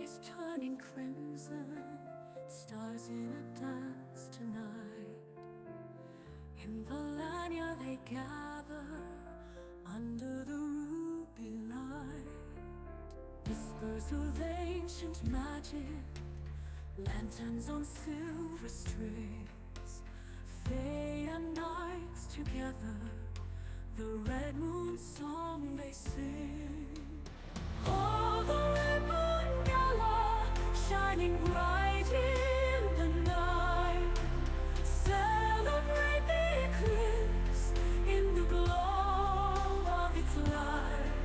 is turning crimson, stars in a dance tonight. In Valannia they gather under the ruby light. Whispers of ancient magic, lanterns on silver strings, Fae and knights together, the Red Moon song they sing. Oh, the Red Moon Gala, shining bright in the night. Celebrate the eclipse in the glow of its light.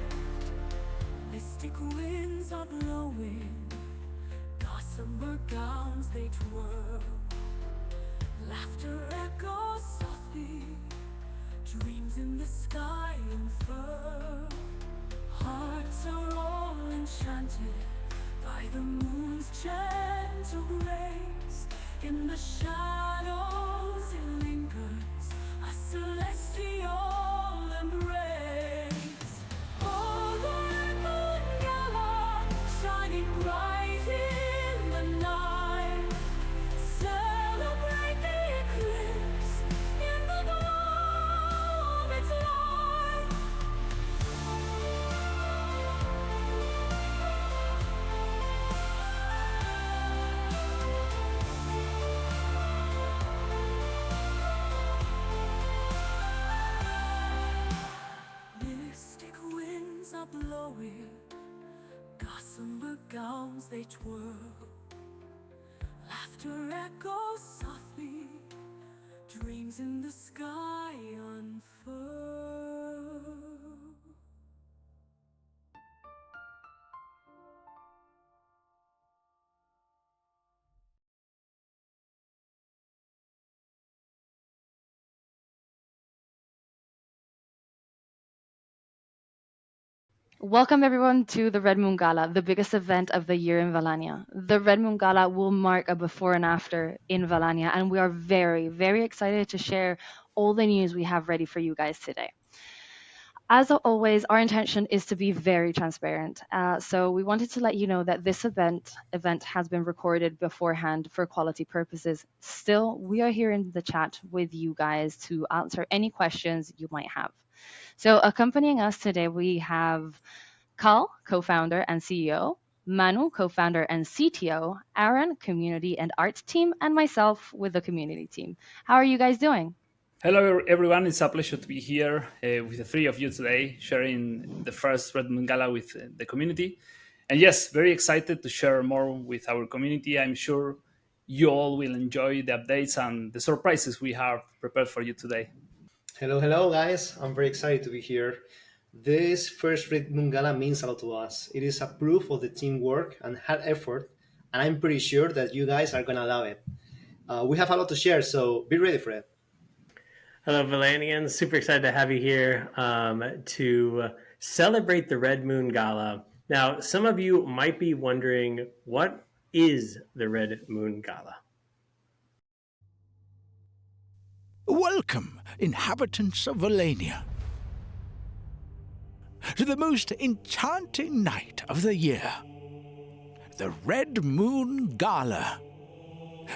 Mystic winds are blowing, gossamer gowns they twirl. Laughter echoes softly, dreams in the sky unfurl. Hearts are all enchanted by the moon's gentle grace. In the shadows it lingers, a celestial embrace. Oh, the Red Moon Gala, shining bright in the night. Celebrate the eclipse in the glow of its light. Mystic winds are blowing, gossamer gowns they twirl. Laughter echoes softly, dreams in the sky unfurl. Welcome everyone to the Red Moon Gala, the biggest event of the year in Valannia. The Red Moon Gala will mark a before and after in Valannia, and we are very, very excited to share all the news we have ready for you guys today. As always, our intention is to be very transparent. So we wanted to let you know that this event has been recorded beforehand for quality purposes. Still, we are here in the chat with you guys to answer any questions you might have. So accompanying us today, we have Khal, co-founder and CEO, Manu, co-founder and CTO, Aaron, community and art team, and myself with the community team. How are you guys doing? Hello, everyone. It's a pleasure to be here with the three of you today, sharing the first Red Moon Gala with the community. And yes, very excited to share more with our community. I'm sure you all will enjoy the updates and the surprises we have prepared for you today. Hello, hello, guys. I'm very excited to be here. This first Red Moon Gala means a lot to us. It is a proof of the teamwork and hard effort, and I'm pretty sure that you guys are gonna love it. We have a lot to share, so be ready for it. Hello, Valannians. Super excited to have you here to celebrate the Red Moon Gala. Now, some of you might be wondering, what is the Red Moon Gala? Welcome, inhabitants of Valannia, to the most enchanting night of the year, the Red Moon Gala.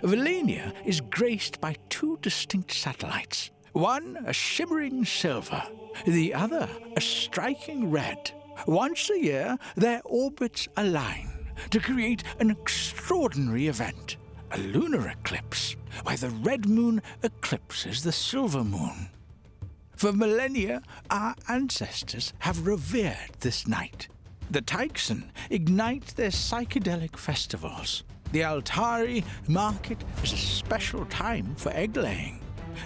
Valannia is graced by two distinct satellites, one a shimmering silver, the other a striking red. Once a year, their orbits align to create an extraordinary event, a lunar eclipse, where the red moon eclipses the silver moon. For millennia, our ancestors have revered this night. The Tyxon ignite their psychedelic festivals. The Altari mark it as a special time for egg-laying.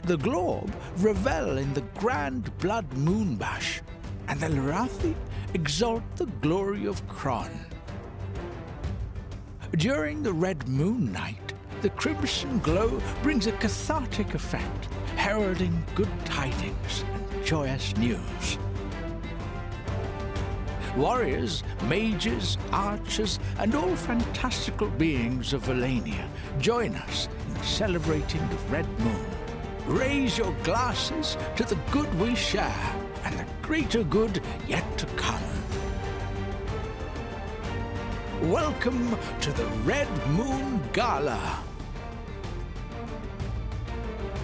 The Glorb revel in the grand blood moon bash, and the Larathi exalt the glory of Kron. During the Red Moon Night, the crimson glow brings a cathartic effect, heralding good tidings and joyous news. Warriors, mages, archers, and all fantastical beings of Valannia join us in celebrating the Red Moon. Raise your glasses to the good we share and the greater good yet to come. welcome to the Red Moon Gala.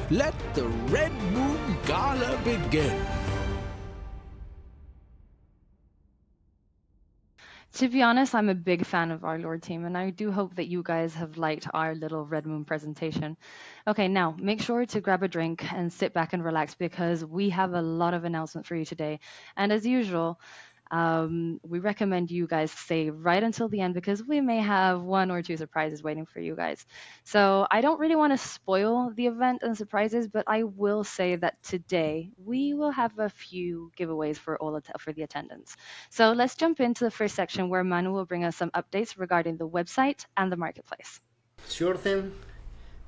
Let the Red Moon Gala begin. To be honest, I'm a big fan of our Lord team, and I do hope that you guys have liked our little Red Moon presentation. Okay, now make sure to grab a drink and sit back and relax because we have a lot of announcements for you today. And as usual, we recommend you guys stay right until the end because we may have one or two surprises waiting for you guys. So I don't really want to spoil the event and surprises, but I will say that today we will have a few giveaways for for the attendants. So let's jump into the first section where Manu will bring us some updates regarding the website and the marketplace. Sure thing.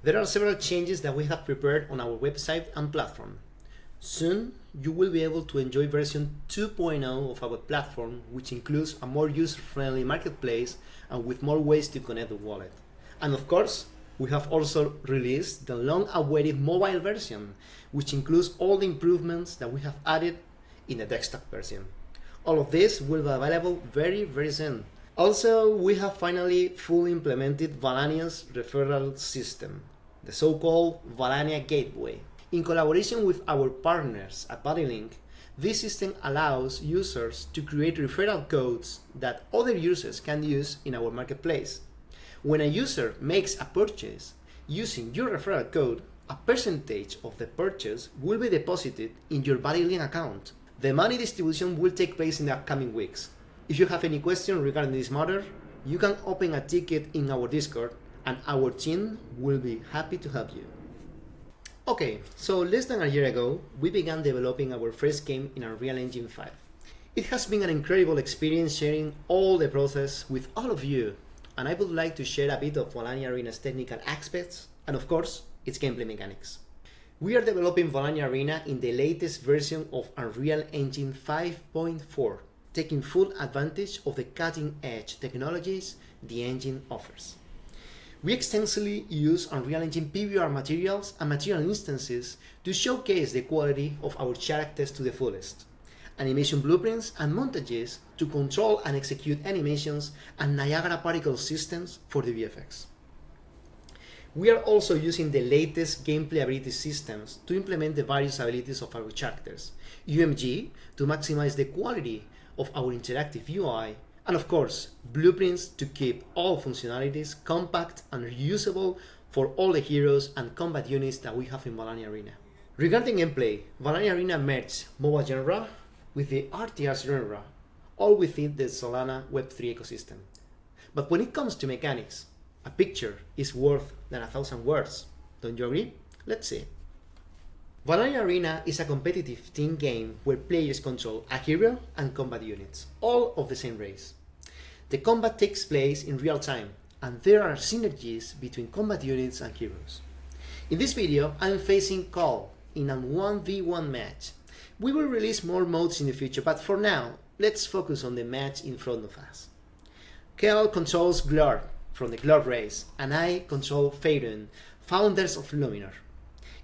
There are several changes that we have prepared on our website and platform. Soon, you will be able to enjoy version 2.0 of our platform, which includes a more user-friendly marketplace and with more ways to connect the wallet. And of course, we have also released the long-awaited mobile version, which includes all the improvements that we have added in the desktop version. All of this will be available very, very soon. Also, we have finally fully implemented Valannia's referral system, the so-called Valannia Gateway. In collaboration with our partners at Bodylink, this system allows users to create referral codes that other users can use in our marketplace. When a user makes a purchase using your referral code, a percentage of the purchase will be deposited in your Bodylink account. The money distribution will take place in the upcoming weeks. If you have any question regarding this matter, you can open a ticket in our Discord and our team will be happy to help you. Okay, so less than a year ago, we began developing our first game in Unreal Engine 5. It has been an incredible experience sharing all the process with all of you, and I would like to share a bit of Valannia Arena's technical aspects, and of course, its gameplay mechanics. We are developing Valannia Arena in the latest version of Unreal Engine 5.4, taking full advantage of the cutting-edge technologies the engine offers. We extensively use Unreal Engine PBR materials and material instances to showcase the quality of our characters to the fullest, animation blueprints and montages to control and execute animations, and Niagara particle systems for the VFX. We are also using the latest gameplay ability systems to implement the various abilities of our characters, UMG to maximize the quality of our interactive UI, and of course, blueprints to keep all functionalities compact and reusable for all the heroes and combat units that we have in Valannia Arena. Regarding gameplay, Valannia Arena merged MOBA genre with the RTS genre, all within the Solana Web3 ecosystem. But when it comes to mechanics, a picture is worth than 1,000 words. Don't you agree? Let's see. Valannia Arena is a competitive team game where players control a hero and combat units, all of the same race. The combat takes place in real time, and there are synergies between combat units and heroes. In this video, I'm facing Khal in a 1v1 match. We will release more modes in the future, but for now, let's focus on the match in front of us. Khal controls Garb from the Garb race, and I control Faerun, founders of Luminor.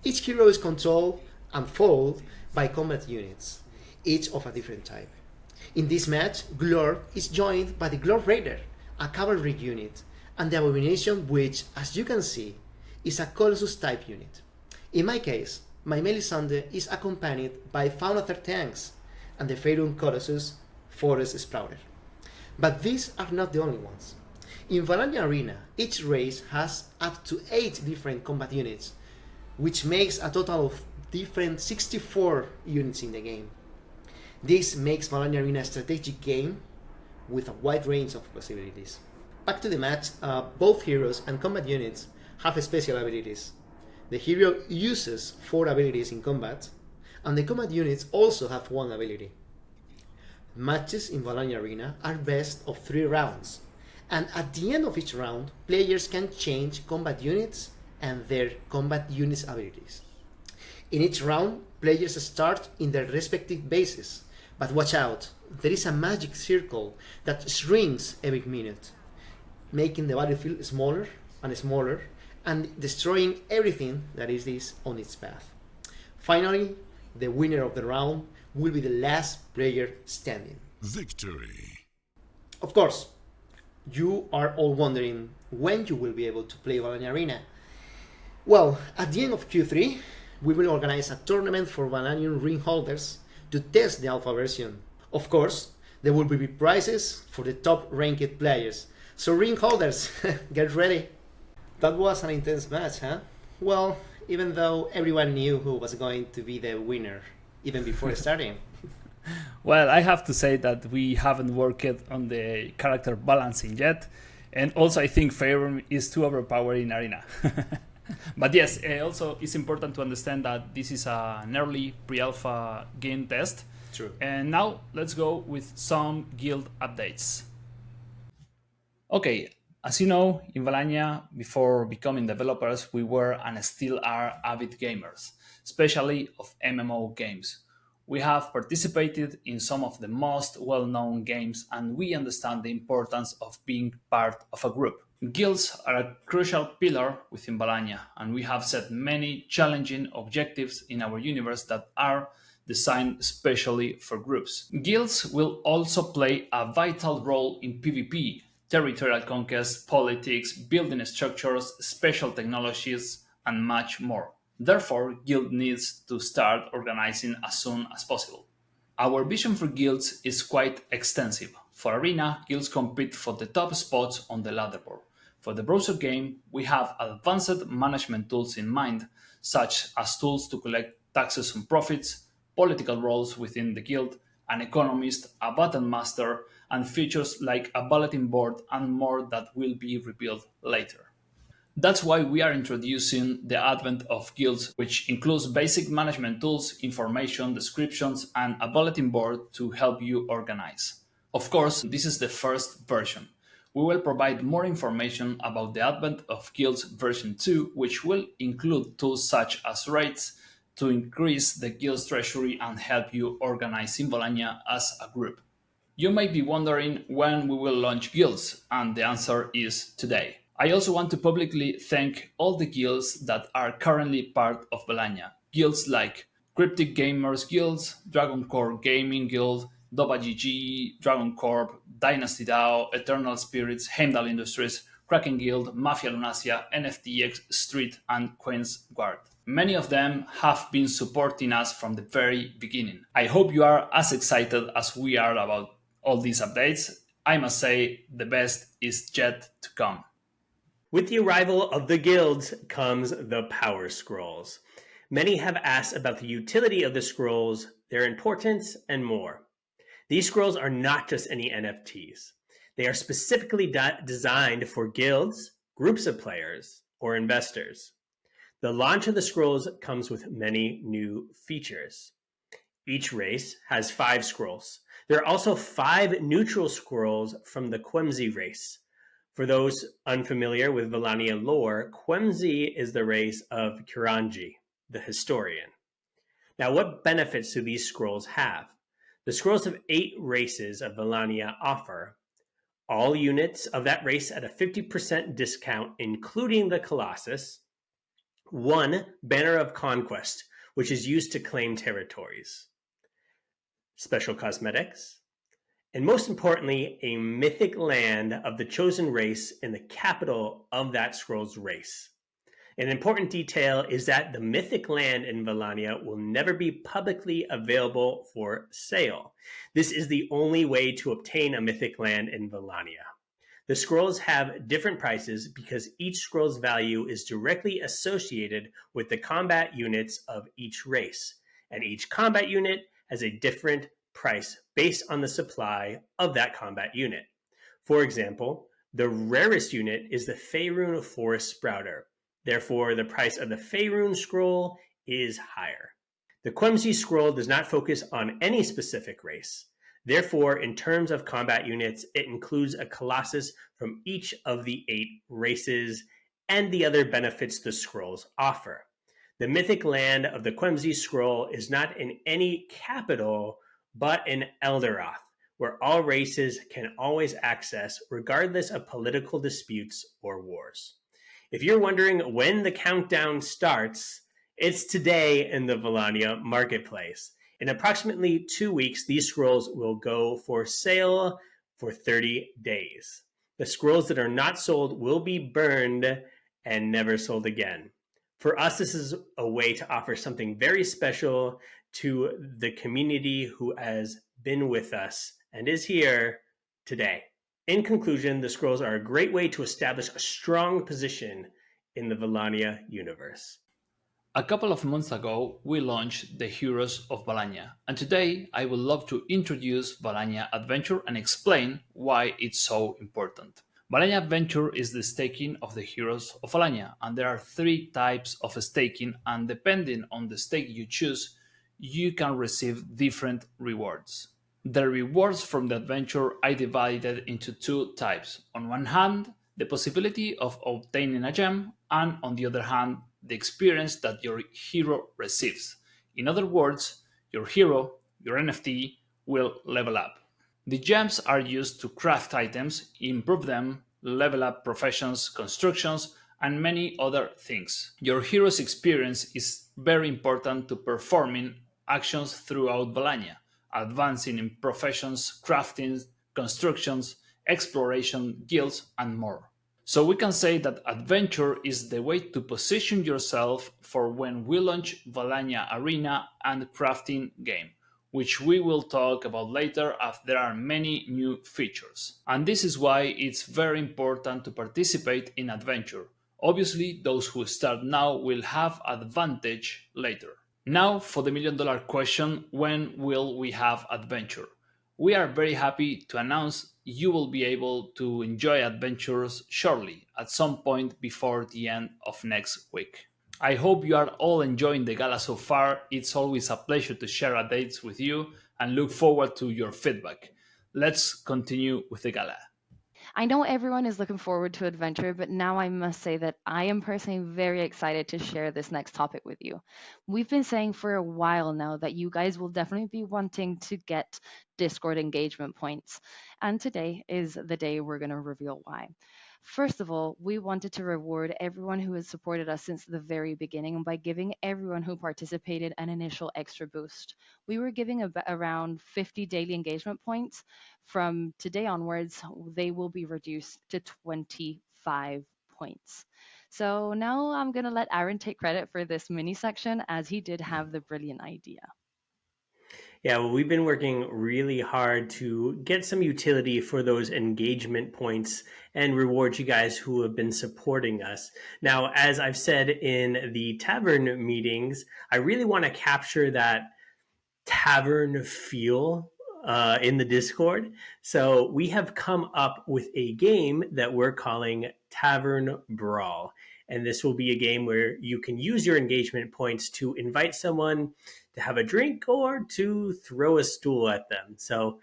Each hero is controlled and followed by combat units, each of a different type. In this match, Glorb is joined by the Glorb Raider, a cavalry unit, and the Abomination, which, as you can see, is a Colossus type unit. In my case, my Melisande is accompanied by Faunother tanks, and the Faerun Colossus Forest Sprouter. But these are not the only ones. In Valannia Arena, each race has up to 8 different combat units, which makes a total of different 64 units in the game. This makes Valannia Arena a strategic game with a wide range of possibilities. Back to the match, both heroes and combat units have special abilities. The hero uses 4 abilities in combat, and the combat units also have 1 ability. Matches in Valannia Arena are best of 3 rounds, and at the end of each round, players can change combat units and their combat units' abilities. In each round, players start in their respective bases, but watch out, there is a magic circle that shrinks every minute, making the battlefield smaller and smaller and destroying everything that is on its path. Finally, the winner of the round will be the last player standing. Victory. Of course, You are all wondering when you will be able to play Valannia Arena. Well, at the end of Q3, we will organize a tournament for Valannian ring holders to test the alpha version. Of course, there will be prizes for the top ranked players. So ring holders, get ready. That was an intense match, huh? Well, even though everyone knew who was going to be the winner, even before starting. Well, I have to say that we haven't worked on the character balancing yet, and also I think Faerun is too overpowered in Arena. But yes, also it's important to understand that this is an early pre-alpha game test. True. And now let's go with some guild updates. Okay, as you know, in Valannia, before becoming developers, we were and still are avid gamers, especially of MMO games. We have participated in some of the most well-known games and we understand the importance of being part of a group. Guilds are a crucial pillar within Valannia, and we have set many challenging objectives in our universe that are designed especially for groups. Guilds will also play a vital role in PvP, territorial conquest, politics, building structures, special technologies, and much more. Therefore, guild needs to start organizing as soon as possible. Our vision for guilds is quite extensive. For Arena, guilds compete for the top spots on the leaderboard. For the browser game, we have advanced management tools in mind, such as tools to collect taxes on profits, political roles within the guild, an economist, a button master, and features like a bulletin board and more that will be revealed later. That's why we are introducing the advent of guilds, which includes basic management tools, information, descriptions, and a bulletin board to help you organize. Of course, this is the first version. We will provide more information about the advent of guilds version 2, which will include tools such as raids to increase the guild's treasury and help you organize in Valannia as a group. You may be wondering when we will launch guilds, and the answer is today. I also want to publicly thank all the guilds that are currently part of Valannia. Guilds like Cryptic Gamers Guilds, Dragon Core Gaming Guild, Doba GG, Dragon Corp, Dynasty DAO, Eternal Spirits, Heimdall Industries, Kraken Guild, Mafia Lunasia, NFTX, Street, and Queen's Guard. Many of them have been supporting us from the very beginning. I hope you are as excited as we are about all these updates. I must say, the best is yet to come. With the arrival of the guilds comes the power scrolls. Many have asked about the utility of the scrolls, their importance, and more. These scrolls are not just any NFTs. They are specifically designed for guilds, groups of players, or investors. The launch of the scrolls comes with many new features. Each race has 5 scrolls. There are also 5 neutral scrolls from the Quemzi race. For those unfamiliar with Valannia lore, Quemzi is the race of Kiranji, the historian. Now, what benefits do these scrolls have? The scrolls of 8 races of Valannia offer all units of that race at a 50% discount, including the Colossus, 1 Banner of Conquest, which is used to claim territories, special cosmetics, and most importantly, a mythic land of the chosen race in the capital of that scroll's race. An important detail is that the mythic land in Valannia will never be publicly available for sale. This is the only way to obtain a mythic land in Valannia. The scrolls have different prices because each scroll's value is directly associated with the combat units of each race, and each combat unit has a different price based on the supply of that combat unit. For example, the rarest unit is the Faerun Forest Sprouter. Therefore, the price of the Faerun scroll is higher. The Quemzi scroll does not focus on any specific race. Therefore, in terms of combat units, it includes a Colossus from each of the 8 races and the other benefits the scrolls offer. The mythic land of the Quemzi scroll is not in any capital, but in Eldorath, where all races can always access regardless of political disputes or wars. If you're wondering when the countdown starts, it's today in the Valannia marketplace. In approximately 2 weeks, these scrolls will go for sale for 30 days. The scrolls that are not sold will be burned and never sold again. For us, this is a way to offer something very special to the community who has been with us and is here today. In conclusion, the scrolls are a great way to establish a strong position in the Valannia universe. A couple of months ago, we launched the Heroes of Valannia, and today I would love to introduce Valannia Adventure and explain why it's so important. Valannia Adventure is the staking of the Heroes of Valannia, and there are three types of staking, and depending on the stake you choose, you can receive different rewards. The rewards from the adventure are divided into two types. On one hand, the possibility of obtaining a gem, and on the other hand, the experience that your hero receives. In other words, your hero, your NFT, will level up. The gems are used to craft items, improve them, level up professions, constructions, and many other things. Your hero's experience is very important to performing actions throughout Valannia, advancing in professions, crafting, constructions, exploration, guilds, and more. So we can say that adventure is the way to position yourself for when we launch Valannia Arena and crafting game, which we will talk about later as there are many new features. And this is why it's very important to participate in adventure. Obviously, those who start now will have advantage later. Now for the $1,000,000 question, when will we have adventure? We are very happy to announce you will be able to enjoy adventures shortly, at some point before the end of next week. I hope you are all enjoying the gala so far. It's always a pleasure to share updates with you and look forward to your feedback. Let's continue with the gala. I know everyone is looking forward to adventure, but now I must say that I am personally very excited to share this next topic with you. We've been saying for a while now that you guys will definitely be wanting to get Discord engagement points, and today is the day we're going to reveal why. First of all, we wanted to reward everyone who has supported us since the very beginning by giving everyone who participated an initial extra boost. We were giving around 50 daily engagement points. From today onwards, they will be reduced to 25 points. So now I'm going to let Aaron take credit for this mini section as he did have the brilliant idea. Yeah, well, we've been working really hard to get some utility for those engagement points and reward you guys who have been supporting us. Now, as I've said in the tavern meetings, I really want to capture that tavern feel in the Discord. So we have come up with a game that we're calling Tavern Brawl. And this will be a game where you can use your engagement points to invite someone to have a drink or to throw a stool at them. So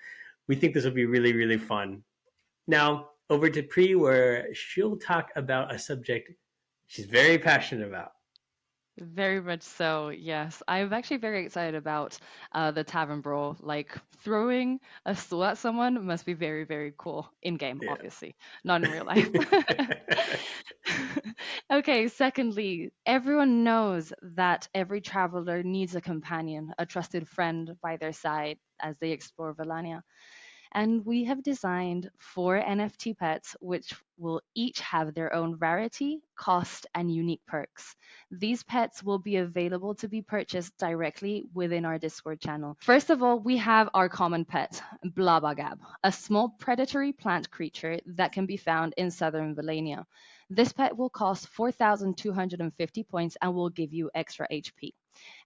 we think this will be really, really fun. Now, over to Pri, where she'll talk about a subject she's very passionate about. Very much so, yes. I'm actually very excited about the Tavern Brawl. Like, throwing a stool at someone must be very, very cool in game, obviously, not in real life. Okay, secondly, everyone knows that every traveler needs a companion, a trusted friend by their side as they explore Valania. And we have designed 4 NFT pets, which will each have their own rarity, cost, and unique perks. These pets will be available to be purchased directly within our Discord channel. First of all, we have our common pet, Blabagab, a small predatory plant creature that can be found in southern Valania. This pet will cost 4,250 points and will give you extra HP.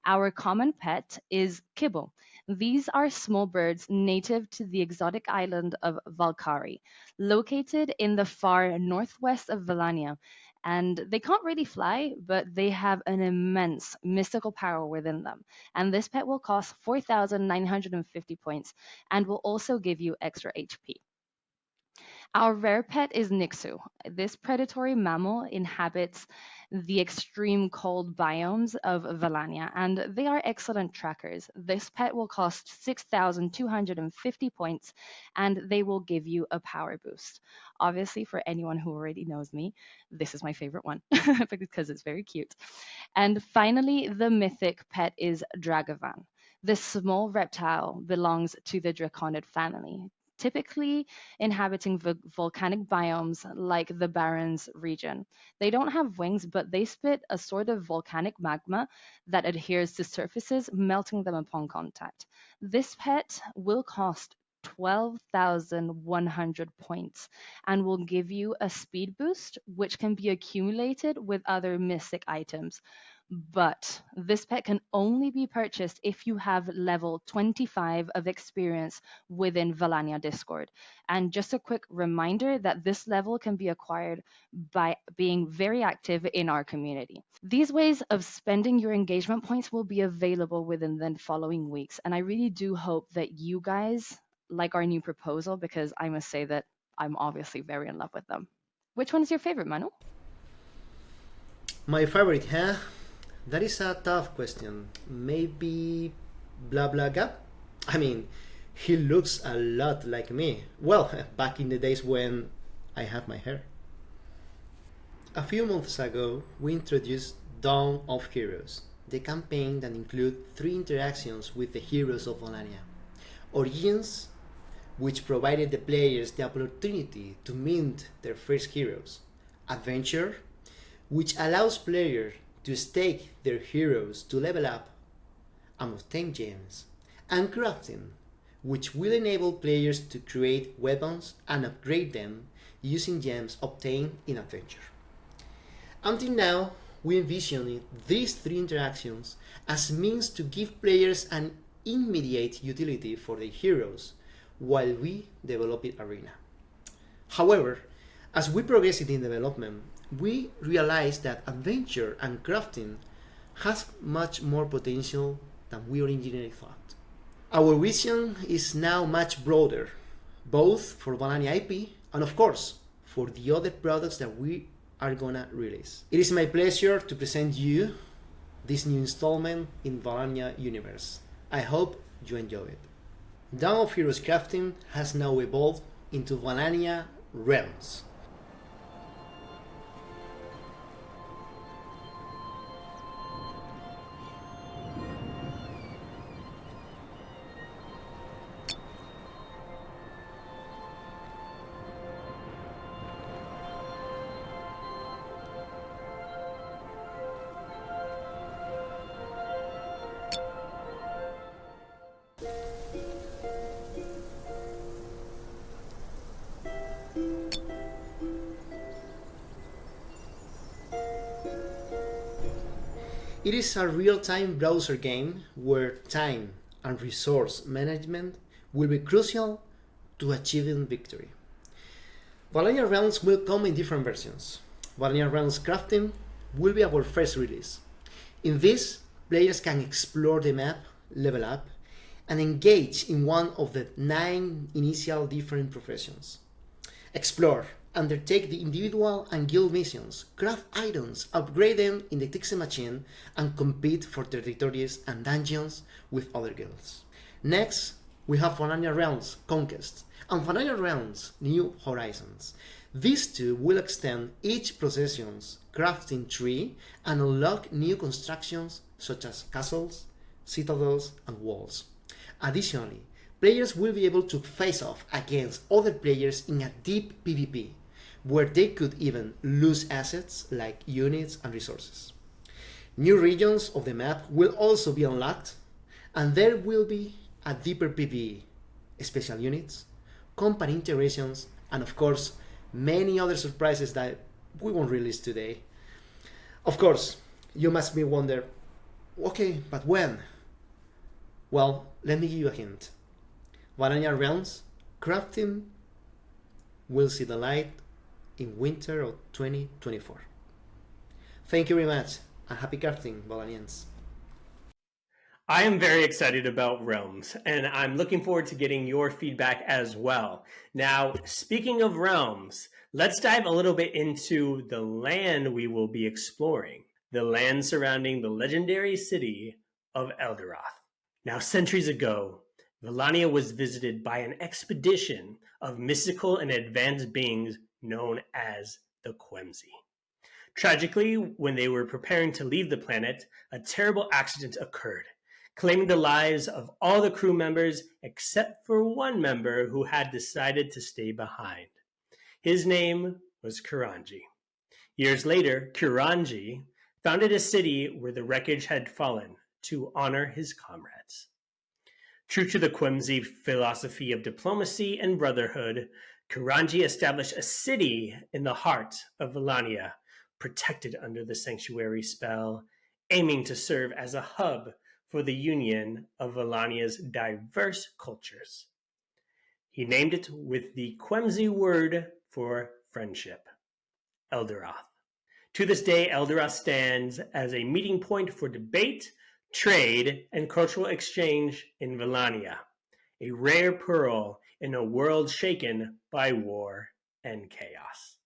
Our common pet is Kibble. These are small birds native to the exotic island of Valkari, located in the far northwest of Valania. And they can't really fly, but they have an immense mystical power within them. And this pet will cost 4,950 points and will also give you extra HP. Our rare pet is Nixu. This predatory mammal inhabits the extreme cold biomes of Valania, and they are excellent trackers. This pet will cost 6,250 points, and they will give you a power boost. Obviously, for anyone who already knows me, this is my favorite one because it's very cute. And finally, the mythic pet is Dragavan. This small reptile belongs to the Draconid family. typically inhabiting volcanic biomes like the Barrens region. They don't have wings, but they spit a sort of volcanic magma that adheres to surfaces, melting them upon contact. This pet will cost 12,100 points and will give you a speed boost, which can be accumulated with other mystic items. But this pet can only be purchased if you have level 25 of experience within Valannia Discord. And just a quick reminder that this level can be acquired by being very active in our community. These ways of spending your engagement points will be available within the following weeks. And I really do hope that you guys like our new proposal, because I must say that I'm obviously very in love with them. Which one is your favorite, Manu? My favorite, huh? That is a tough question. Maybe blah blah blah. I mean, he looks a lot like me. Well, back in the days when I had my hair. A few months ago, we introduced Dawn of Heroes, the campaign that includes 3 interactions with the heroes of Valannia. Origins, which provided the players the opportunity to mint their first heroes. Adventure, which allows players to stake their heroes to level up and obtain gems. And Crafting, which will enable players to create weapons and upgrade them using gems obtained in Adventure. Until now, we envisioned these 3 interactions as means to give players an immediate utility for their heroes while we developed Arena. However, as we progressed in development, we realized that Adventure and Crafting has much more potential than we originally thought. Our vision is now much broader, both for Valannia IP and of course for the other products that we are gonna release. It is my pleasure to present you this new installment in Valannia universe. I hope you enjoy it. Dawn of Heroes Crafting has now evolved into Valannia Realms. It is a real-time browser game where time and resource management will be crucial to achieving victory. Valannia Realms will come in different versions. Valannia Realms Crafting will be our first release. In this, players can explore the map, level up, and engage in one of the 9 initial different professions. Explore, undertake the individual and guild missions, craft items, upgrade them in the Tixie machine, and compete for territories and dungeons with other guilds. Next, we have Valannia Realms Conquest and Valannia Realms New Horizons. These 2 will extend each procession's crafting tree and unlock new constructions such as castles, citadels, and walls. Additionally, players will be able to face off against other players in a deep PvP, where they could even lose assets like units and resources. New regions of the map will also be unlocked, and there will be a deeper PvE, special units, company integrations, and of course, many other surprises that we won't release today. Of course, you must be wonder, okay, but when? Well, let me give you a hint. Valannia Realms Crafting will see the light in winter of 2024. Thank you very much, and happy crafting, Valannians. I am very excited about Realms, and I'm looking forward to getting your feedback as well. Now, speaking of Realms, let's dive a little bit into the land we will be exploring, the land surrounding the legendary city of Eldorath. Now, centuries ago, Valannia was visited by an expedition of mystical and advanced beings known as the Quemsi. Tragically, when they were preparing to leave the planet, a terrible accident occurred, claiming the lives of all the crew members except for one member who had decided to stay behind. His name was Kuranji. Years later, Kuranji founded a city where the wreckage had fallen to honor his comrades. True to the Quemzi philosophy of diplomacy and brotherhood, Kuranji established a city in the heart of Valannia, protected under the sanctuary spell, aiming to serve as a hub for the union of Valannia's diverse cultures. He named it with the Quemzi word for friendship, Eldorath. To this day, Eldorath stands as a meeting point for debate, trade, and cultural exchange in Valannia, a rare pearl in a world shaken by war and chaos.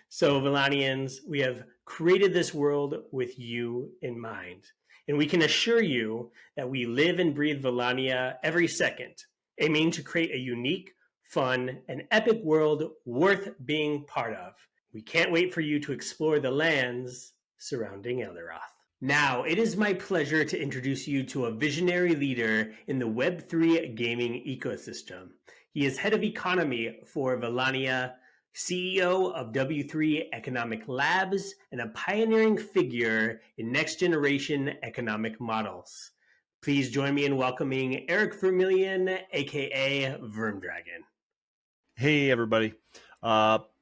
So, Valannians, we have created this world with you in mind, and we can assure you that we live and breathe Valannia every second, aiming to create a unique, fun, and epic world worth being part of. We can't wait for you to explore the lands surrounding Eldorath. Now, it is my pleasure to introduce you to a visionary leader in the Web3 gaming ecosystem. He is head of economy for Valannia, CEO of W3 Economic Labs, and a pioneering figure in next-generation economic models. Please join me in welcoming Eric Vermillion, aka Vermdragon. Hey, everybody.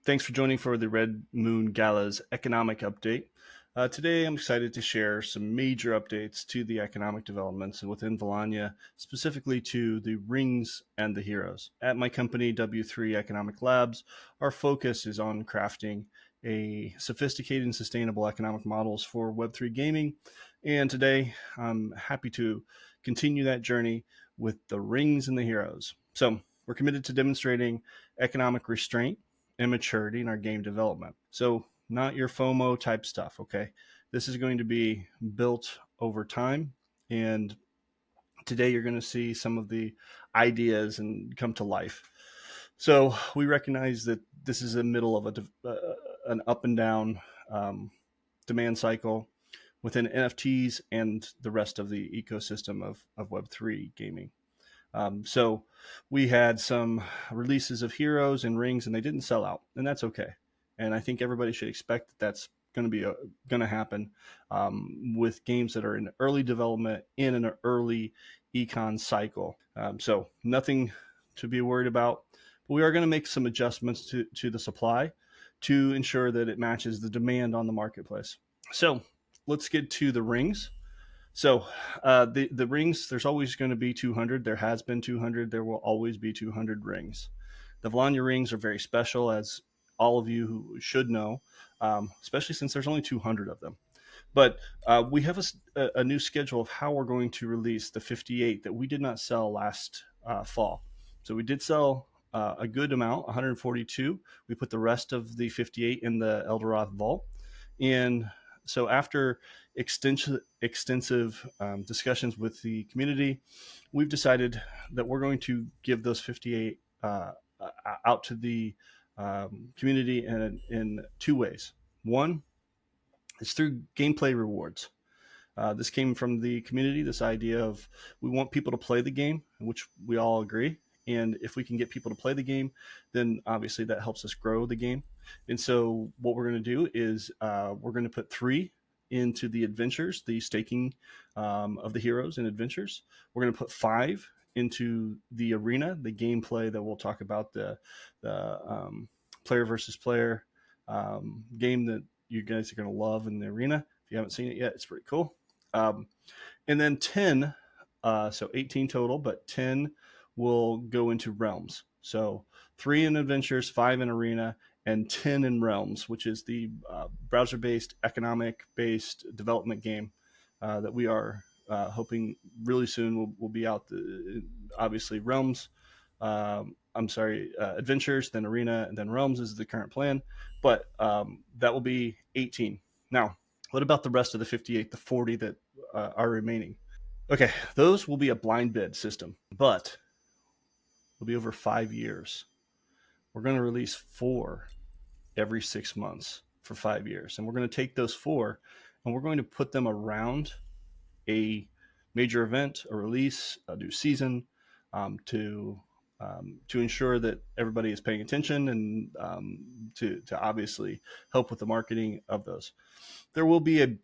Thanks for joining for the Red Moon Gala's economic update. Today, I'm excited to share some major updates to the economic developments within Valannia, specifically to the rings and the heroes. At my company, W3 Economic Labs, our focus is on crafting a sophisticated and sustainable economic models for Web3 gaming. And today, I'm happy to continue that journey with the rings and the heroes. So, we're committed to demonstrating economic restraint and maturity in our game development. So not your FOMO type stuff, okay? This is going to be built over time, and today you're going to see some of the ideas and come to life. So we recognize that this is the middle of an up and down demand cycle within NFTs and the rest of the ecosystem of Web3 gaming. So we had some releases of heroes and rings, and they didn't sell out, and that's okay. And I think everybody should expect that that's going to be going to happen with games that are in early development in an early econ cycle. So nothing to be worried about. But we are going to make some adjustments to the supply to ensure that it matches the demand on the marketplace. So let's get to the rings. So the rings, there's always going to be 200. There has been 200. There will always be 200 rings. The Valannia rings are very special, as all of you who should know, especially since there's only 200 of them. But we have a new schedule of how we're going to release the 58 that we did not sell last fall. So we did sell a good amount, 142. We put the rest of the 58 in the Eldorath vault. And so after extensive discussions with the community, we've decided that we're going to give those 58 out to the community in two ways. One is through gameplay rewards. This came from the community, this idea of we want people to play the game, which we all agree. And if we can get people to play the game, then obviously that helps us grow the game. And so what we're going to do is we're going to put 3 into the adventures, the staking of the heroes and adventures. We're going to put 5 into the arena, the gameplay that we'll talk about, the player versus player game that you guys are going to love in the arena. If you haven't seen it yet, it's pretty cool. And then 10, so 18 total, but 10 will go into realms. So 3 in adventures, 5 in arena, and 10 in realms, which is the browser-based, economic-based development game that we are hoping really soon will be out. Obviously, realms. Adventures, then arena, and then realms is the current plan. But that will be 18. Now, what about the rest of the 58, the 40 that are remaining? Okay, those will be a blind bid system, but it'll be over 5 years. We're going to release 4 every 6 months for 5 years. And we're going to take those 4 and we're going to put them around a major event, a release, a new season, to ensure that everybody is paying attention and to obviously help with the marketing of those. There will be a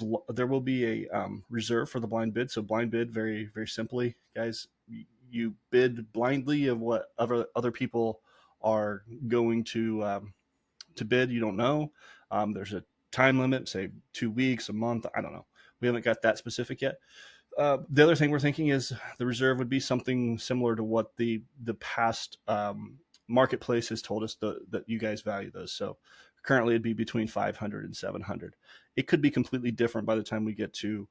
reserve for the blind bid. So blind bid, very very simply, guys, you bid blindly of what other people are going to bid. You don't know. There's a time limit, say 2 weeks, a month. I don't know. We haven't got that specific yet. The other thing we're thinking is the reserve would be something similar to what the past marketplace has told us that you guys value those. So currently it'd be between 500 and 700. It could be completely different by the time we get to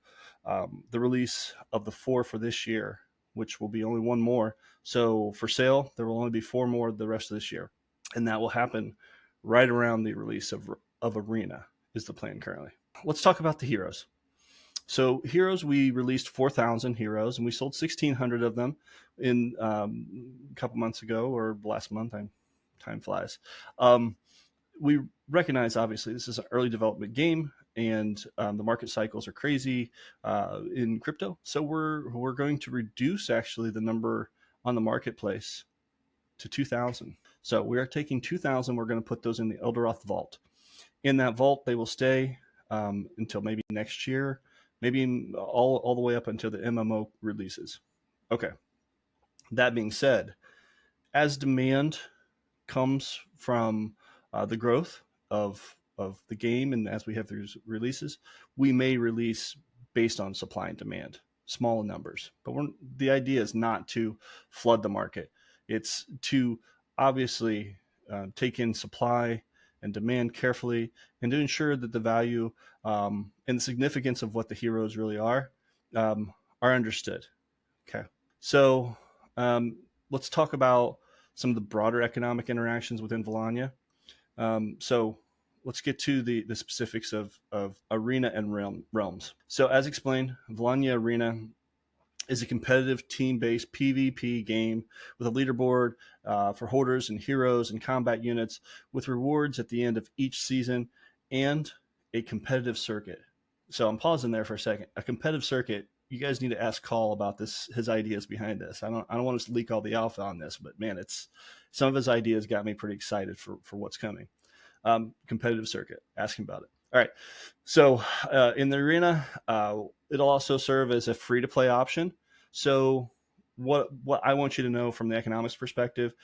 the release of the 4 for this year, which will be only 1 more. So for sale, there will only be 4 more the rest of this year. And that will happen right around the release of Arena is the plan currently. Let's talk about the heroes. So heroes, we released 4,000 heroes, and we sold 1,600 of them in a couple months ago, or last month. Time flies. We recognize, obviously, this is an early development game, and the market cycles are crazy in crypto. So we're going to reduce actually the number on the marketplace to 2,000. So we are taking 2,000. We're going to put those in the Eldorath vault. In that vault, they will stay until maybe next year, maybe all the way up until the MMO releases. Okay. That being said, as demand comes from the growth of the game, and as we have these releases, we may release based on supply and demand, small numbers. But the idea is not to flood the market. It's to obviously take in supply and demand carefully, and to ensure that the value and the significance of what the heroes really are understood. Okay, so let's talk about some of the broader economic interactions within Valannia. So let's get to the specifics of Arena and Realms. So as explained, Valannia Arena is a competitive team-based PvP game with a leaderboard for holders and heroes and combat units, with rewards at the end of each season and a competitive circuit. So I'm pausing there for a second. A competitive circuit. You guys need to ask Khal about this, his ideas behind this. I don't want to leak all the alpha on this, but man, it's some of his ideas got me pretty excited for what's coming. Competitive circuit. Ask him about it. All right. So in the arena, it'll also serve as a free-to-play option. So what I want you to know from the economics perspective,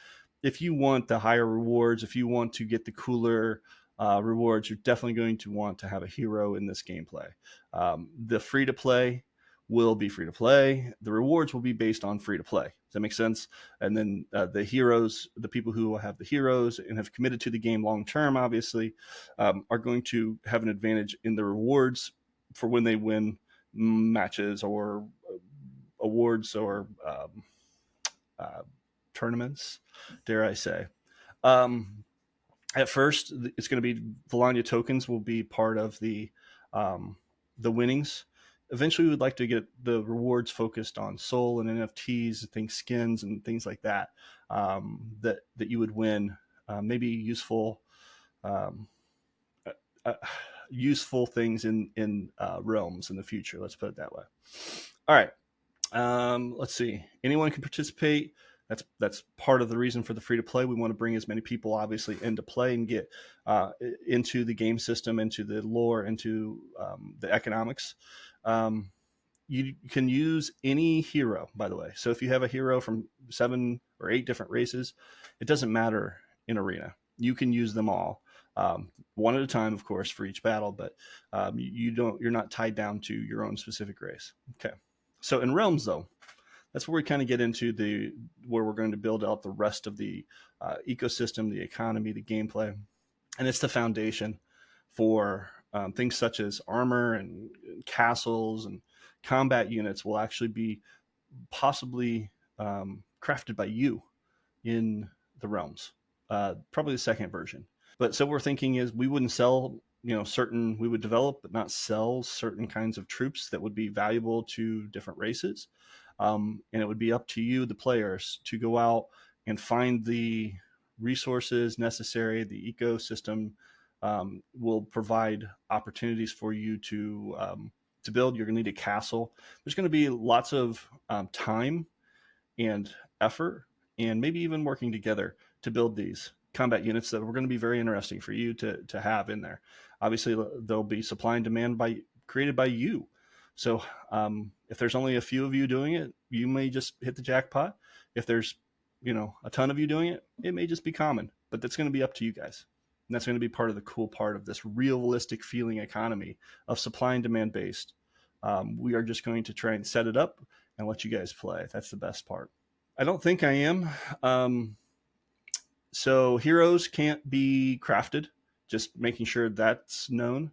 if you want the higher rewards, if you want to get the cooler rewards, you're definitely going to want to have a hero in this gameplay. The free-to-play will be free to play. The rewards will be based on free to play. Does that make sense? And then the heroes, the people who have the heroes and have committed to the game long term, obviously, are going to have an advantage in the rewards for when they win matches or awards or tournaments, dare I say. At first, it's going to be Valannia tokens will be part of the winnings. Eventually, we would like to get the rewards focused on soul and NFTs, things, skins, and things like that that you would win. Maybe useful useful things in realms in the future. Let's put it that way. All right. Let's see. Anyone can participate. That's part of the reason for the free to play. We want to bring as many people obviously into play and get into the game system, into the lore, into the economics. You can use any hero, by the way. So if you have a hero from 7 or 8 different races, it doesn't matter in Arena. You can use them all, one at a time, of course, for each battle. But you're not tied down to your own specific race. Okay. So in Realms, though, that's where we kind of get into where we're going to build out the rest of the ecosystem, the economy, the gameplay, and it's the foundation for things such as armor and castles and combat units will actually be possibly crafted by you in the realms, probably the second version. But so we're thinking is we wouldn't sell, we would develop but not sell certain kinds of troops that would be valuable to different races. And it would be up to you, the players, to go out and find the resources necessary. The ecosystem will provide opportunities for you to to build. You're going to need a castle. There's going to be lots of time and effort, and maybe even working together to build these combat units that were going to be very interesting for you to have in there. Obviously, there'll be supply and demand created by you. So if there's only a few of you doing it, you may just hit the jackpot. If there's a ton of you doing it, it may just be common. But that's going to be up to you guys. And that's going to be part of the cool part of this realistic feeling economy of supply and demand based. We are just going to try and set it up and let you guys play. That's the best part. I don't think I am. So heroes can't be crafted. Just making sure that's known.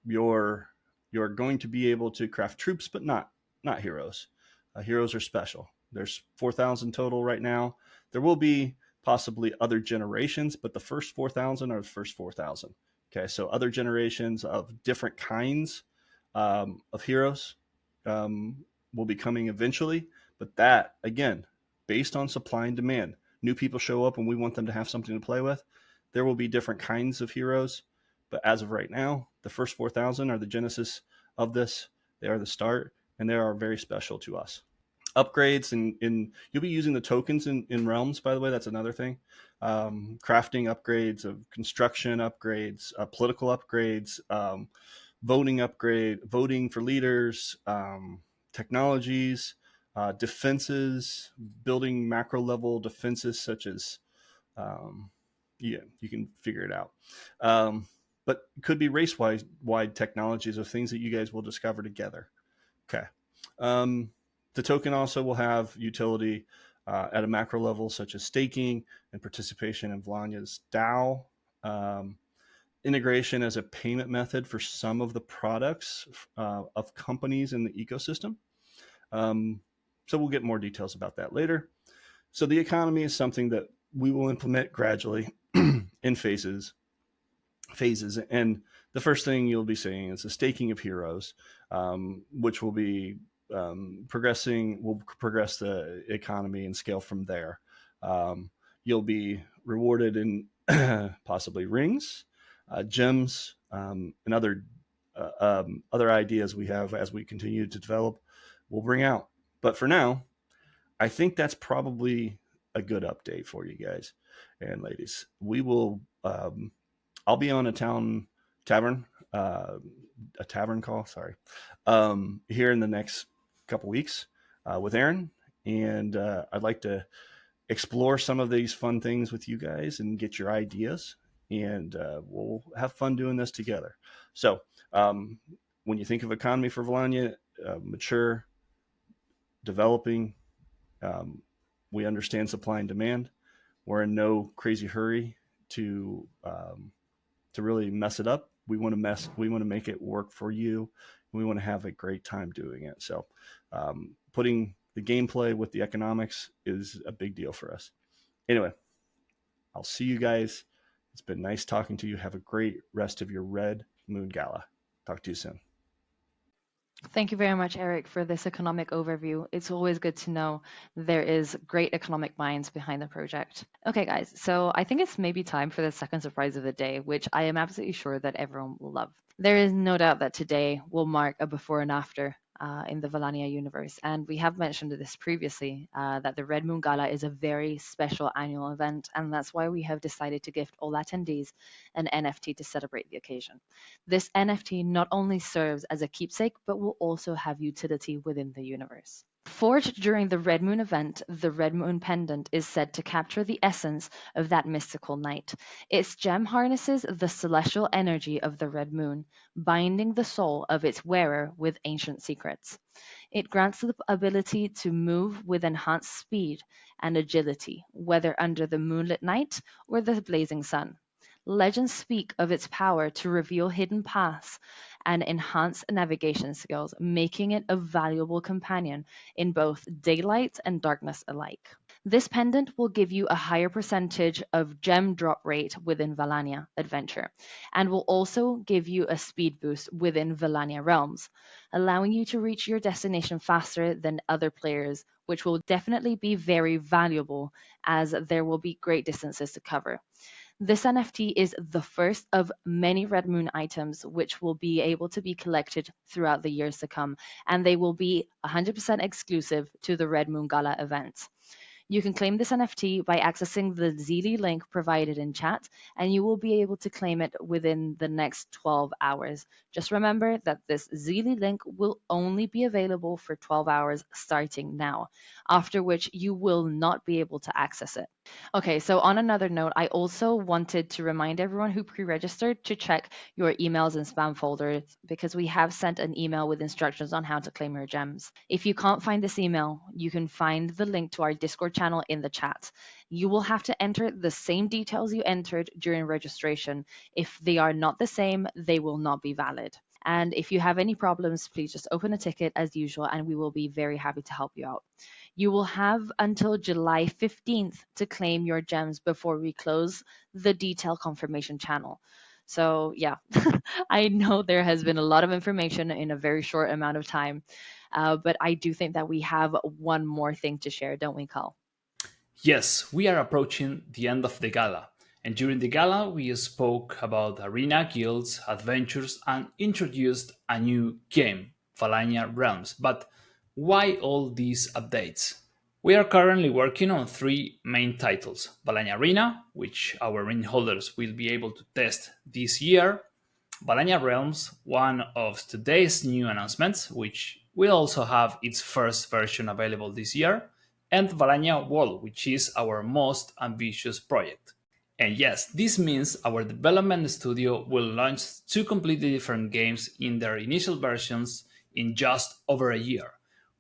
You're going to be able to craft troops, but not heroes. Heroes are special. There's 4,000 total right now. There will be possibly other generations, but the first 4,000 are the first 4,000. Okay, so other generations of different kinds of heroes will be coming eventually, but that, again, based on supply and demand. New people show up and we want them to have something to play with. There will be different kinds of heroes, but as of right now, the first 4,000 are the genesis of this. They are the start, and they are very special to us. Upgrades, and you'll be using the tokens in Realms, by the way. That's another thing. Crafting upgrades, of construction upgrades, political upgrades, voting for leaders, technologies, defenses, building macro level defenses such as, you can figure it out. But it could be race wide technologies of things that you guys will discover together. Okay. The token also will have utility at a macro level, such as staking and participation in Valannia's DAO. Integration as a payment method for some of the products of companies in the ecosystem. So we'll get more details about that later. So the economy is something that we will implement gradually in phases. And the first thing you'll be seeing is the staking of heroes, which will be will progress the economy and scale from there. You'll be rewarded in possibly rings, gems, and other ideas we have as we continue to develop, we'll bring out. But for now, I think that's probably a good update for you guys and ladies. We will. I'll be on a tavern call. Sorry, here in the next couple weeks with Aaron, and I'd like to explore some of these fun things with you guys and get your ideas, and we'll have fun doing this together. So when you think of economy for Valannia, mature, developing, we understand supply and demand. We're in no crazy hurry to really mess it up. We want to make it work for you. We want to have a great time doing it. So putting the gameplay with the economics is a big deal for us. Anyway, I'll see you guys. It's been nice talking to you. Have a great rest of your Red Moon Gala. Talk to you soon. Thank you very much, Eric, for this economic overview. It's always good to know there is great economic minds behind the project. Okay, guys, so I think it's maybe time for the second surprise of the day, which I am absolutely sure that everyone will love. There is no doubt that today will mark a before and after in the Valannia universe. And we have mentioned this previously, that the Red Moon Gala is a very special annual event, and that's why we have decided to gift all attendees an NFT to celebrate the occasion. This NFT not only serves as a keepsake, but will also have utility within the universe. Forged during the Red Moon event, the Red Moon Pendant is said to capture the essence of that mystical night. Its gem harnesses the celestial energy of the Red Moon, binding the soul of its wearer with ancient secrets. It grants the ability to move with enhanced speed and agility, whether under the moonlit night or the blazing sun. Legends speak of its power to reveal hidden paths and enhance navigation skills, making it a valuable companion in both daylight and darkness alike. This pendant will give you a higher percentage of gem drop rate within Valannia Adventure, and will also give you a speed boost within Valannia Realms, allowing you to reach your destination faster than other players, which will definitely be very valuable as there will be great distances to cover. This NFT is the first of many Red Moon items which will be able to be collected throughout the years to come, and they will be 100% exclusive to the Red Moon Gala event. You can claim this NFT by accessing the Zeely link provided in chat, and you will be able to claim it within the next 12 hours. Just remember that this Zeely link will only be available for 12 hours starting now, after which you will not be able to access it. Okay, so on another note, I also wanted to remind everyone who pre registered to check your emails and spam folders because we have sent an email with instructions on how to claim your gems. If you can't find this email, you can find the link to our Discord channel in the chat. You will have to enter the same details you entered during registration. If they are not the same, they will not be valid. And if you have any problems, please just open a ticket as usual, and we will be very happy to help you out. You will have until July 15th to claim your gems before we close the detail confirmation channel. So, yeah, I know there has been a lot of information in a very short amount of time, but I do think that we have one more thing to share, don't we, Khal? Yes, we are approaching the end of the gala, and during the gala, we spoke about arena guilds, adventures, and introduced a new game, Valannia Realms. But why all these updates? We are currently working on three main titles: Valannia Arena, which our ring holders will be able to test this year, Valannia Realms, one of today's new announcements, which will also have its first version available this year, and Valannia World, which is our most ambitious project. And yes, this means our development studio will launch two completely different games in their initial versions in just over a year.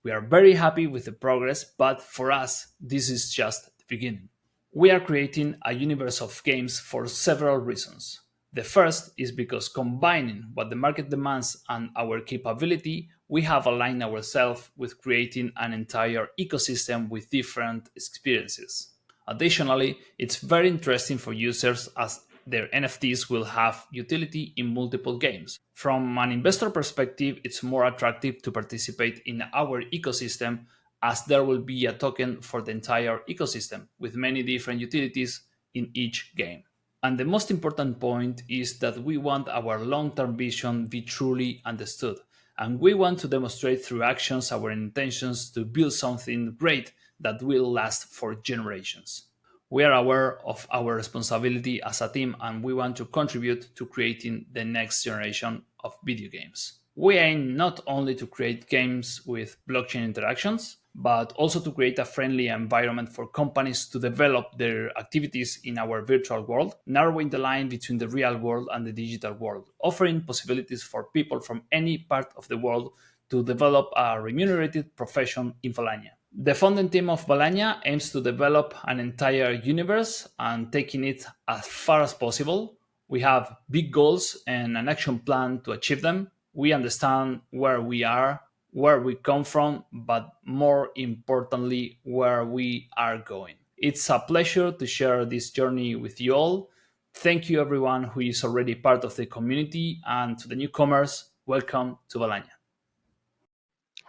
We are very happy with the progress, but for us, this is just the beginning. We are creating a universe of games for several reasons. The first is because combining what the market demands and our capability, we have aligned ourselves with creating an entire ecosystem with different experiences. Additionally, it's very interesting for users as their NFTs will have utility in multiple games. From an investor perspective, it's more attractive to participate in our ecosystem as there will be a token for the entire ecosystem with many different utilities in each game. And the most important point is that we want our long term vision be truly understood. And we want to demonstrate through actions our intentions to build something great that will last for generations. We are aware of our responsibility as a team and we want to contribute to creating the next generation of video games. We aim not only to create games with blockchain interactions, but also to create a friendly environment for companies to develop their activities in our virtual world, narrowing the line between the real world and the digital world, offering possibilities for people from any part of the world to develop a remunerated profession in Valannia. The founding team of Valannia aims to develop an entire universe and taking it as far as possible. We have big goals and an action plan to achieve them. We understand where we are, where we come from, but more importantly, where we are going. It's a pleasure to share this journey with you all. Thank you, everyone who is already part of the community, and to the newcomers, welcome to Valannia.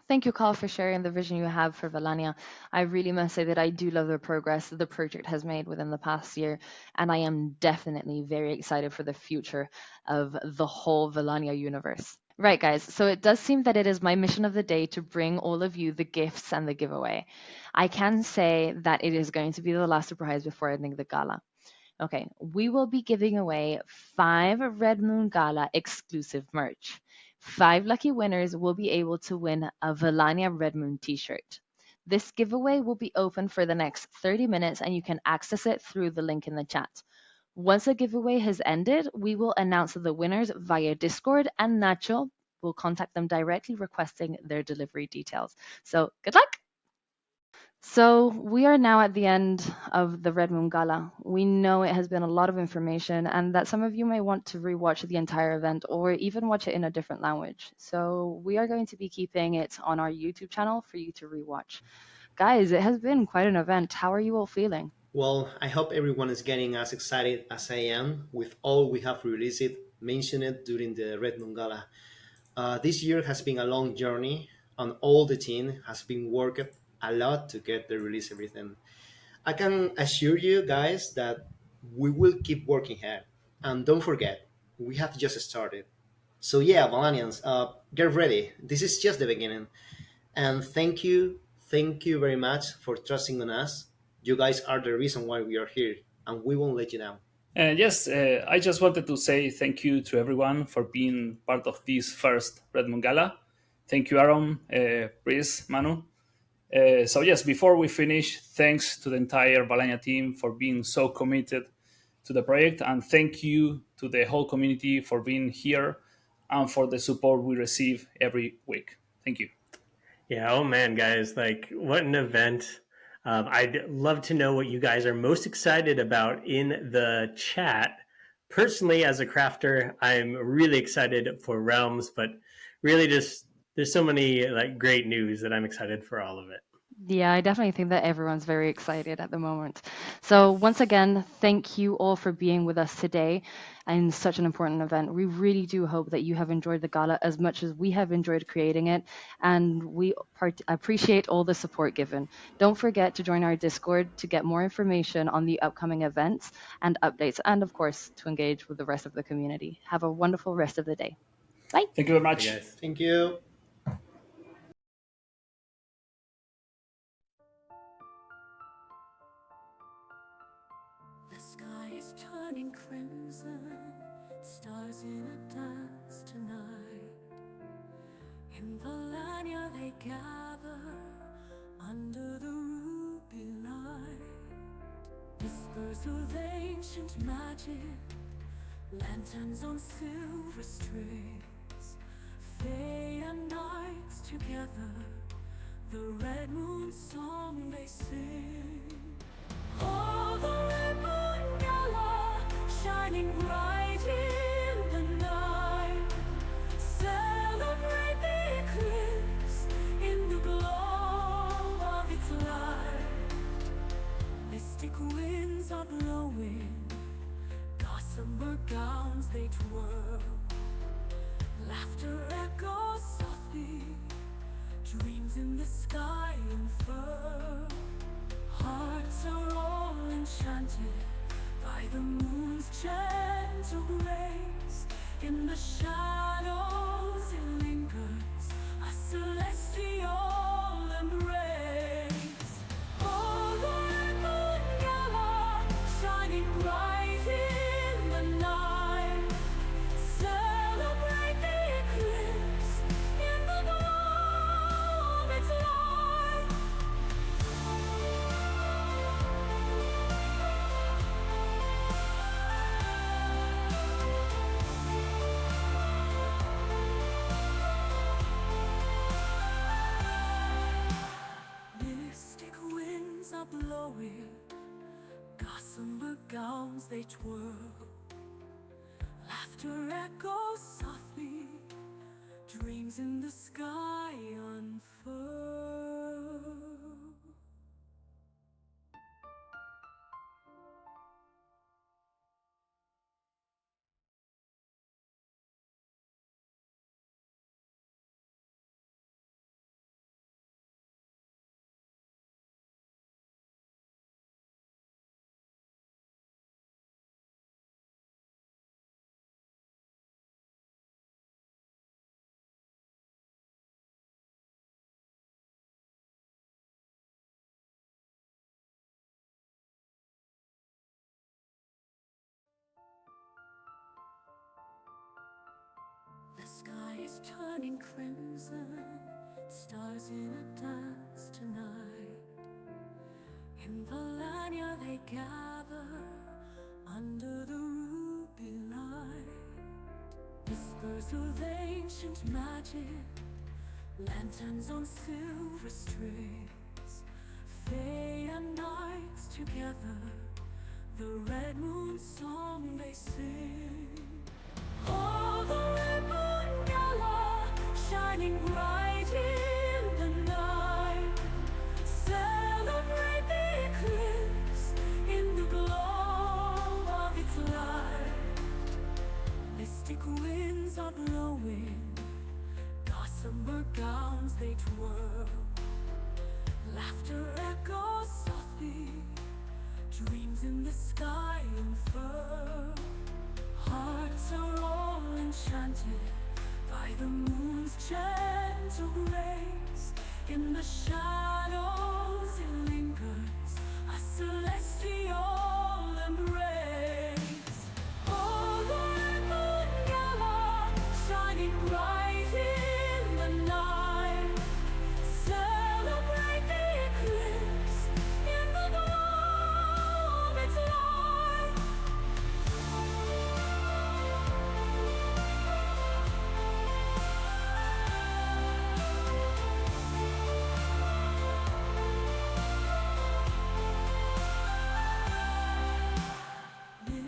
Thank you, Carl, for sharing the vision you have for Valannia. I really must say that I do love the progress the project has made within the past year, and I am definitely very excited for the future of the whole Valannia universe. Right, guys, so it does seem that it is my mission of the day to bring all of you the gifts and the giveaway. I can say that it is going to be the last surprise before ending the gala. Okay, we will be giving away 5 Red Moon Gala exclusive merch. 5 lucky winners will be able to win a Valannia Red Moon t-shirt. This giveaway will be open for the next 30 minutes and you can access it through the link in the chat. Once the giveaway has ended, we will announce the winners via Discord and Nacho will contact them directly requesting their delivery details. So good luck! So we are now at the end of the Red Moon Gala. We know it has been a lot of information and that some of you may want to rewatch the entire event or even watch it in a different language. So we are going to be keeping it on our YouTube channel for you to rewatch. Guys, it has been quite an event. How are you all feeling? Well, I hope everyone is getting as excited as I am with all we have released, mentioned during the Red Moon Gala. This year has been a long journey, and all the team has been working a lot to get the release everything. I can assure you guys that we will keep working hard. And don't forget, we have just started. So yeah, Valanians, get ready. This is just the beginning. And thank you very much for trusting on us. You guys are the reason why we are here, and we won't let you down. And yes, I just wanted to say thank you to everyone for being part of this first Red Moon Gala. Thank you, Aaron, Chris, Manu. So yes, before we finish, thanks to the entire Valannia team for being so committed to the project, and thank you to the whole community for being here and for the support we receive every week. Thank you. Yeah, oh man, guys, like what an event. I'd love to know what you guys are most excited about in the chat. Personally, as a crafter, I'm really excited for Realms, but really just there's so many like great news that I'm excited for all of it. Yeah, I definitely think that everyone's very excited at the moment. So, once again, thank you all for being with us today in such an important event. We really do hope that you have enjoyed the gala as much as we have enjoyed creating it, and we appreciate all the support given. Don't forget to join our Discord to get more information on the upcoming events and updates, and of course, to engage with the rest of the community. Have a wonderful rest of the day. Bye. Thank you very Bye, much. guys. Thank you. The sky is turning crimson, stars in a dance tonight. In Valannia they gather under the ruby light. Whispers of ancient magic, lanterns on silver strings. Fae and knights together, the Red Moon song they sing. Oh, the Red Moon Gala, shining bright in the night. Celebrate the eclipse in the glow of its light. Mystic winds are blowing, gossamer gowns they twirl. Laughter echoes softly, dreams in the sky unfurl. Hearts are all enchanted by the moon's gentle grace. In the shadows it lingers, a celestial embrace. Oh, the Red Moon Gala, shining bright in the night. Celebrate the eclipse in the glow of its light. Mystic winds are blowing, gossamer gowns they twirl. Laughter echoes softly, dreams in the sky unfurl. The sky is turning crimson, stars in a dance tonight. In Valannia they gather under the ruby light. Whispers of ancient magic, lanterns on silver strings. Fae and knights together, the Red Moon song they sing. Oh, the Red Moon Gala, shining bright in the night. Celebrate the eclipse in the glow of its light. Mystic winds are blowing, gossamer gowns they twirl. Laughter echoes softly, dreams Dreams in the sky infer. Hearts are all enchanted by the moon's gentle grace. In the shadows it lingers, a celestial embrace. Oh, the Red Moon Gala, shining bright in the night. Celebrate the eclipse in the glow of its light.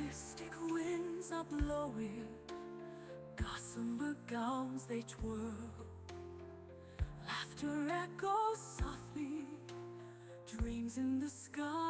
Mystic winds are blowing, gossamer gowns they twirl. Laughter echoes softly, dreams in the sky